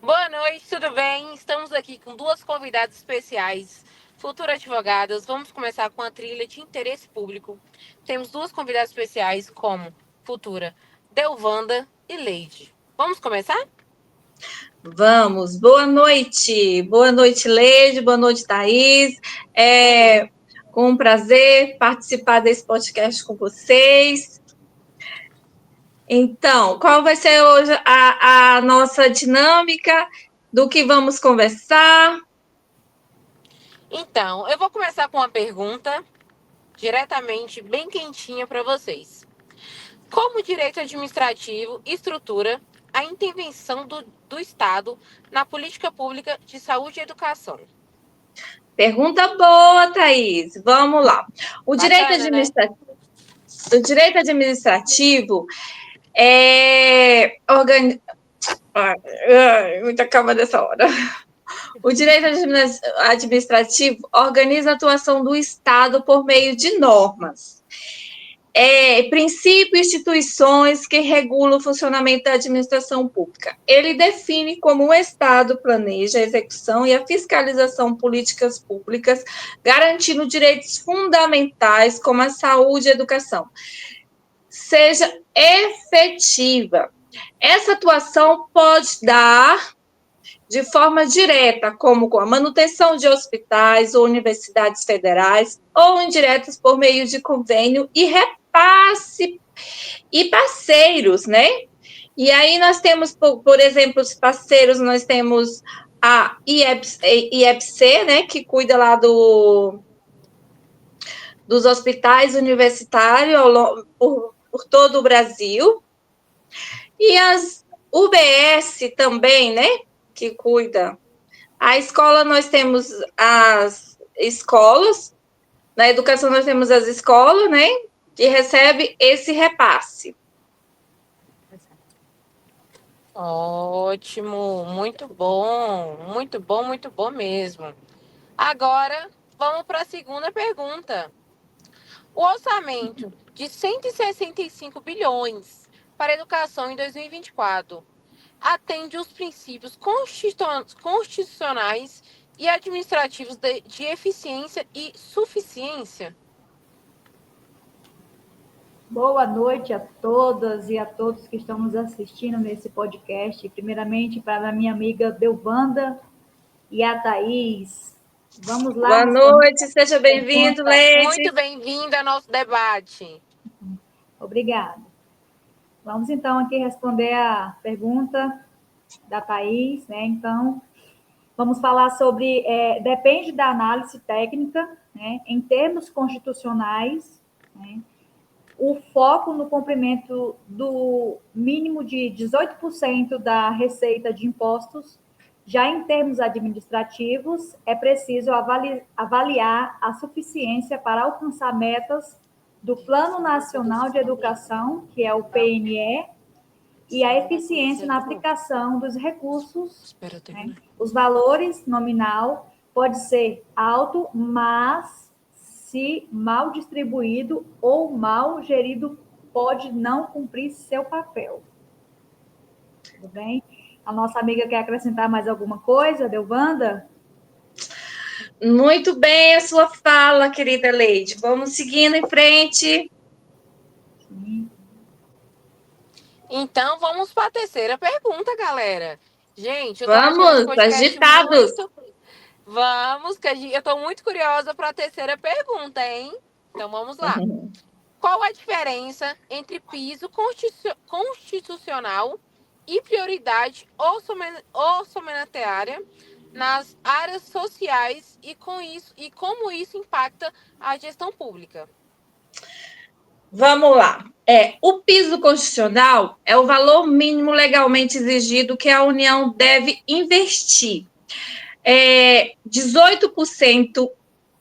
Boa noite, tudo bem? Estamos aqui com duas convidadas especiais, futuras advogadas. Vamos começar com a trilha de interesse público. Temos duas convidadas especiais, como futura Delvanda e Leide. Vamos começar? Vamos. Boa noite, Leide, boa noite, Thaís. Com um prazer participar desse podcast com vocês. Então, qual vai ser hoje a nossa dinâmica do que vamos conversar? Então, eu vou começar com uma pergunta diretamente bem quentinha para vocês. Como o direito administrativo estrutura a intervenção do Estado na política pública de saúde e educação? Pergunta boa, Thaís. Vamos lá. O direito Bacana, né? administrativo muita calma dessa hora. O direito administrativo organiza a atuação do Estado por meio de normas, princípios e instituições que regulam o funcionamento da administração pública. Ele define como o Estado planeja a execução e a fiscalização de políticas públicas, garantindo direitos fundamentais como a saúde e a educação, seja efetiva. Essa atuação pode dar de forma direta, como com a manutenção de hospitais ou universidades federais, ou indiretas por meio de convênio e repasse e parceiros, né? E aí nós temos, por exemplo, os parceiros, nós temos a IEPC, né, que cuida lá dos hospitais universitários por todo o Brasil, e as UBS também, né, que cuida. A escola, nós temos as escolas, na educação nós temos as escolas, né, que recebe esse repasse. Ótimo, muito bom, muito bom, muito bom mesmo. Agora, vamos para a segunda pergunta. O orçamento de 165 bilhões para a educação em 2024 atende os princípios constitucionais e administrativos de eficiência e suficiência? Boa noite a todas e a todos que estão nos assistindo nesse podcast. Primeiramente, para a minha amiga Delvanda e a Thaís. Vamos lá. Boa noite, seja bem-vindo, Leide. Muito bem-vinda ao nosso debate. Obrigada. Vamos, então, aqui responder a pergunta da Thaís, né? Então, vamos falar sobre, depende da análise técnica, né? Em termos constitucionais, né? O foco no cumprimento do mínimo de 18% da receita de impostos. Já em termos administrativos, é preciso avaliar a suficiência para alcançar metas do Plano Nacional de Educação, que é o PNE, e a eficiência na aplicação dos recursos. Né? Os valores nominal pode ser alto, mas se mal distribuído ou mal gerido, pode não cumprir seu papel. Tudo bem? A nossa amiga quer acrescentar mais alguma coisa, Delvanda? Muito bem a sua fala, querida Leide. Vamos seguindo em frente. Sim. Então, vamos para a terceira pergunta, galera. Gente, eu tô Vamos, achando esse podcast agitados. Vamos, que eu tô muito curiosa para a terceira pergunta, hein? Então, vamos lá. Qual a diferença entre piso constitucional e prioridade orçamentária nas áreas sociais e como isso impacta a gestão pública? Vamos lá. O piso constitucional é o valor mínimo legalmente exigido que a União deve investir. 18%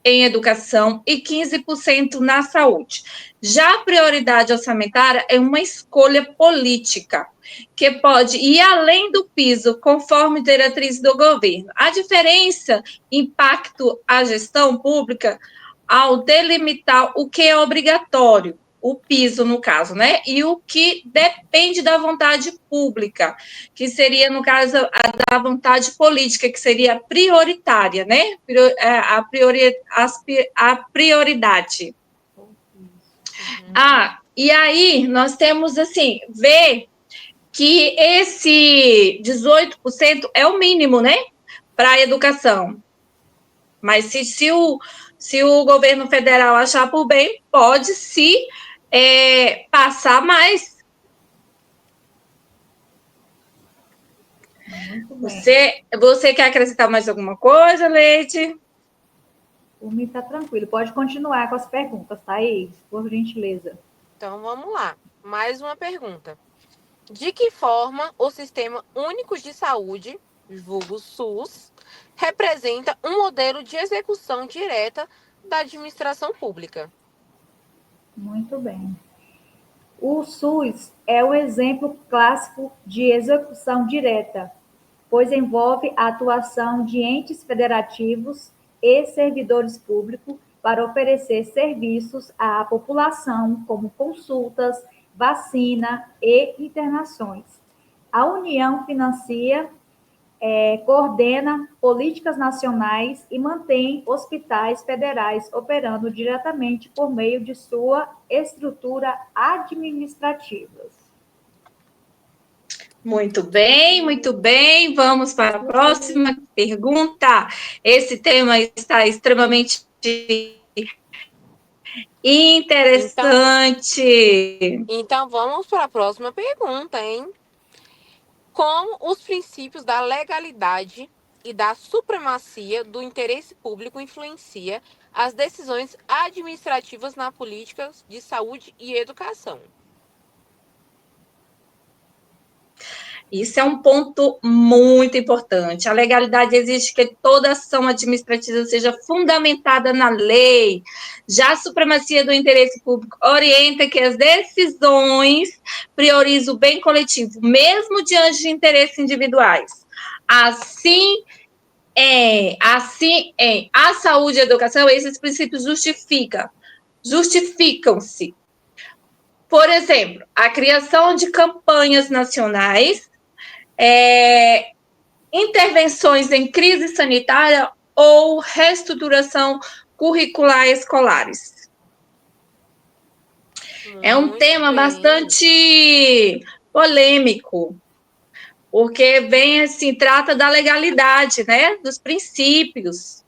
em educação e 15% na saúde. Já a prioridade orçamentária é uma escolha política, que pode ir além do piso, conforme diretriz do governo. A diferença impacta a gestão pública ao delimitar o que é obrigatório o piso, no caso, né? E o que depende da vontade pública, que seria, no caso, a da vontade política, que seria prioritária, né? A prioridade. E aí nós temos, assim, ver que esse 18% é o mínimo, né? Para a educação. Mas se o governo federal achar por bem, pode se passar mais. Muito bem. Você quer acrescentar mais alguma coisa, Leite? Por mim está tranquilo. Pode continuar com as perguntas, Thaís, por gentileza. Então, vamos lá. Mais uma pergunta. De que forma o Sistema Único de Saúde, vulgo SUS, representa um modelo de execução direta da administração pública? Muito bem. O SUS é um exemplo clássico de execução direta, pois envolve a atuação de entes federativos e servidores públicos para oferecer serviços à população, como consultas, vacina e internações. A União financia, coordena políticas nacionais e mantém hospitais federais operando diretamente por meio de sua estrutura administrativa. Muito bem, muito bem. Vamos para a próxima pergunta. Esse tema está extremamente interessante. Então vamos para a próxima pergunta, hein? Como os princípios da legalidade e da supremacia do interesse público influencia as decisões administrativas na política de saúde e educação? Isso é um ponto muito importante. A legalidade exige que toda ação administrativa seja fundamentada na lei. Já a supremacia do interesse público orienta que as decisões priorizem o bem coletivo, mesmo diante de interesses individuais. Assim, a saúde e a educação, esses princípios justificam-se. Por exemplo, a criação de campanhas nacionais, intervenções em crise sanitária ou reestruturação curricular escolares. É um tema bastante polêmico, porque vem assim, trata da legalidade, né, dos princípios.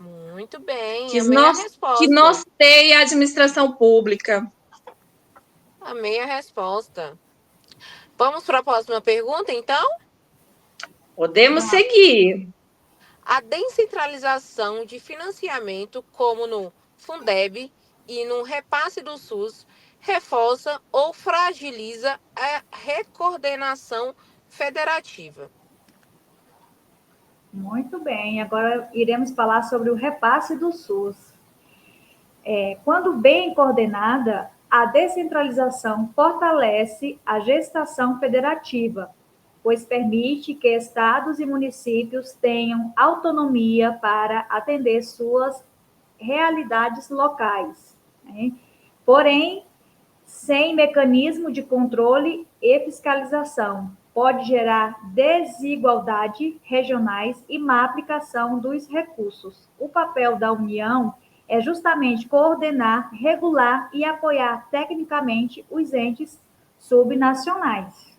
Muito bem, que amei a resposta. Que norteia a administração pública. Amei a resposta. Vamos para a próxima pergunta, então? Podemos seguir. A descentralização de financiamento, como no Fundeb e no repasse do SUS, reforça ou fragiliza a recoordenação federativa? Muito bem, agora iremos falar sobre o repasse do SUS. Quando bem coordenada, a descentralização fortalece a gestação federativa, pois permite que estados e municípios tenham autonomia para atender suas realidades locais, né? Porém, sem mecanismo de controle e fiscalização, pode gerar desigualdade regionais e má aplicação dos recursos. O papel da União é justamente coordenar, regular e apoiar tecnicamente os entes subnacionais.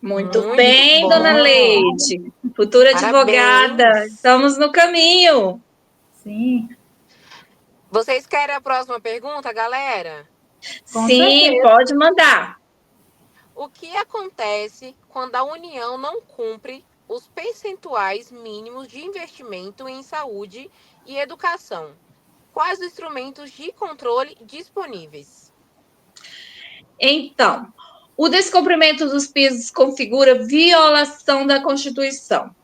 Muito bem, dona Leite. Futura advogada. Estamos no caminho. Sim. Vocês querem a próxima pergunta, galera? Sim, pode mandar. O que acontece quando a União não cumpre os percentuais mínimos de investimento em saúde e educação? Quais os instrumentos de controle disponíveis? Então, o descumprimento dos pisos configura violação da Constituição.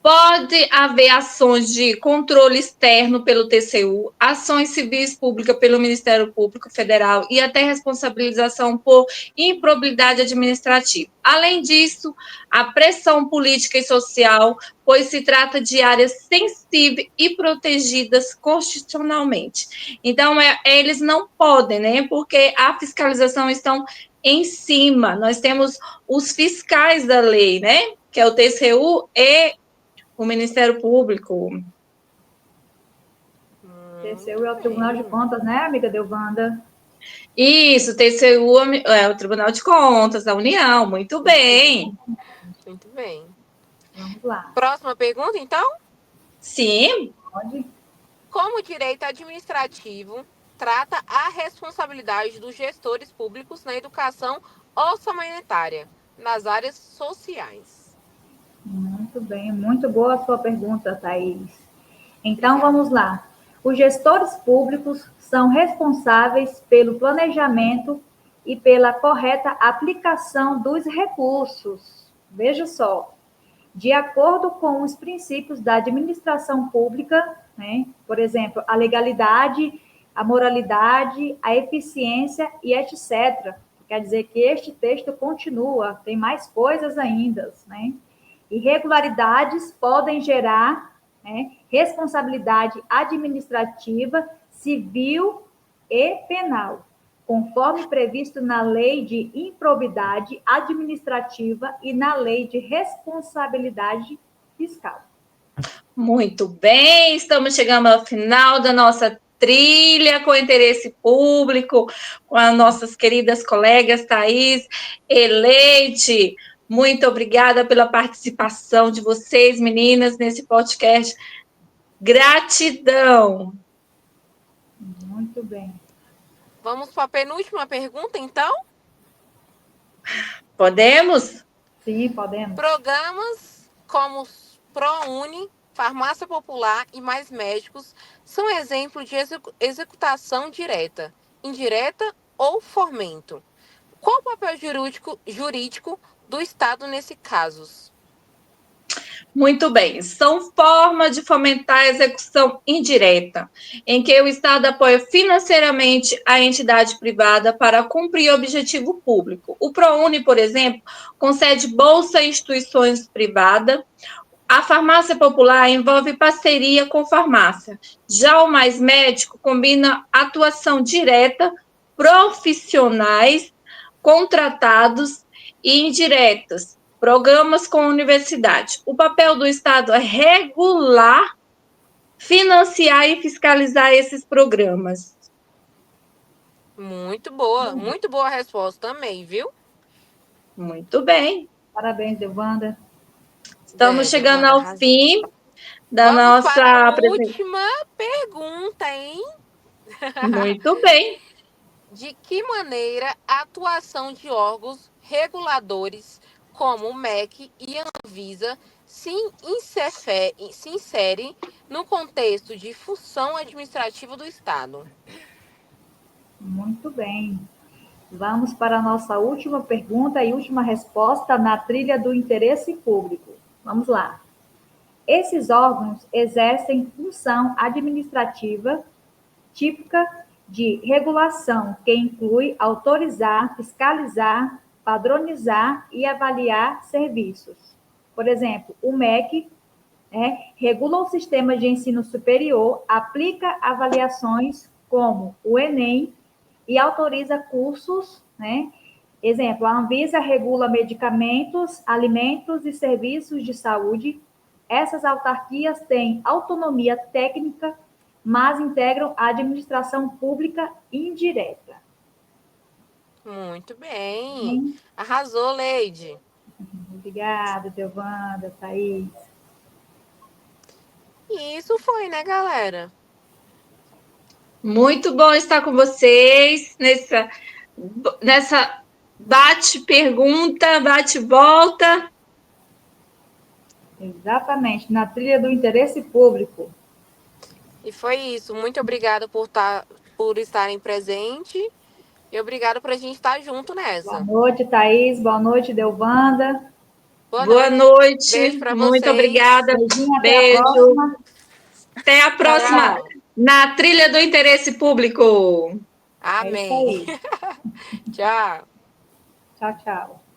Pode haver ações de controle externo pelo TCU, ações civis públicas pelo Ministério Público Federal e até responsabilização por improbidade administrativa. Além disso, a pressão política e social, pois se trata de áreas sensíveis e protegidas constitucionalmente. Então, eles não podem, né? Porque a fiscalização estão em cima. Nós temos os fiscais da lei, né? Que é o TCU e o Ministério Público. TCU é o Tribunal de Contas, né, amiga Delvanda? Isso, TCU é o Tribunal de Contas da União. Muito bem. Muito bem. Vamos lá. Próxima pergunta, então? Sim. Pode. Como o direito administrativo trata a responsabilidade dos gestores públicos na educação orçamentária, nas áreas sociais? Muito bem, muito boa a sua pergunta, Thaís. Então, vamos lá. Os gestores públicos são responsáveis pelo planejamento e pela correta aplicação dos recursos. Veja só, de acordo com os princípios da administração pública, né? Por exemplo, a legalidade, a moralidade, a eficiência e etc. Quer dizer que este texto continua, tem mais coisas ainda, né? Irregularidades podem gerar, né, responsabilidade administrativa, civil e penal, conforme previsto na Lei de Improbidade Administrativa e na Lei de Responsabilidade Fiscal. Muito bem, estamos chegando ao final da nossa trilha com interesse público, com as nossas queridas colegas Thaís e Leite. Muito obrigada pela participação de vocês, meninas, nesse podcast. Gratidão. Muito bem. Vamos para a penúltima pergunta, então? Podemos? Sim, podemos. Programas como ProUni, Farmácia Popular e Mais Médicos são exemplo de executação direta, indireta ou fomento. Qual o papel jurídico do Estado nesse caso? Muito bem, são formas de fomentar a execução indireta, em que o Estado apoia financeiramente a entidade privada para cumprir o objetivo público. O ProUni, por exemplo, concede bolsa a instituições privadas. A farmácia popular envolve parceria com farmácia. Já o Mais Médico combina atuação direta, profissionais, contratados e indiretas, programas com universidade. O papel do Estado é regular, financiar e fiscalizar esses programas. Muito boa resposta também, viu? Muito bem. Parabéns, Delvanda. Estamos chegando ao fim da Vamos nossa para a última pergunta, hein? Muito bem. De que maneira a atuação de órgãos reguladores como o MEC e a Anvisa se insere no contexto de função administrativa do Estado? Muito bem. Vamos para a nossa última pergunta e última resposta na trilha do interesse público. Vamos lá. Esses órgãos exercem função administrativa típica de regulação, que inclui autorizar, fiscalizar, padronizar e avaliar serviços. Por exemplo, o MEC regula o sistema de ensino superior, aplica avaliações como o Enem e autoriza cursos, né? Exemplo, a Anvisa regula medicamentos, alimentos e serviços de saúde. Essas autarquias têm autonomia técnica, mas integram a administração pública indireta. Muito bem. Arrasou, Leide. Obrigada, Delvanda, Thaís. E isso foi, né, galera? Muito bom estar com vocês nessa bate-pergunta, bate-volta. Exatamente, na trilha do interesse público. E foi isso. Muito obrigada por estarem presentes. E obrigada por a gente estar junto nessa. Boa noite, Thaís. Boa noite, Delvanda. Boa noite. Beijo pra Muito vocês. obrigada. Beijinho, até Beijo. a próxima. Até a próxima Tchau. na trilha do interesse público. É isso Amém. aí. Tchau. Tchau, tchau.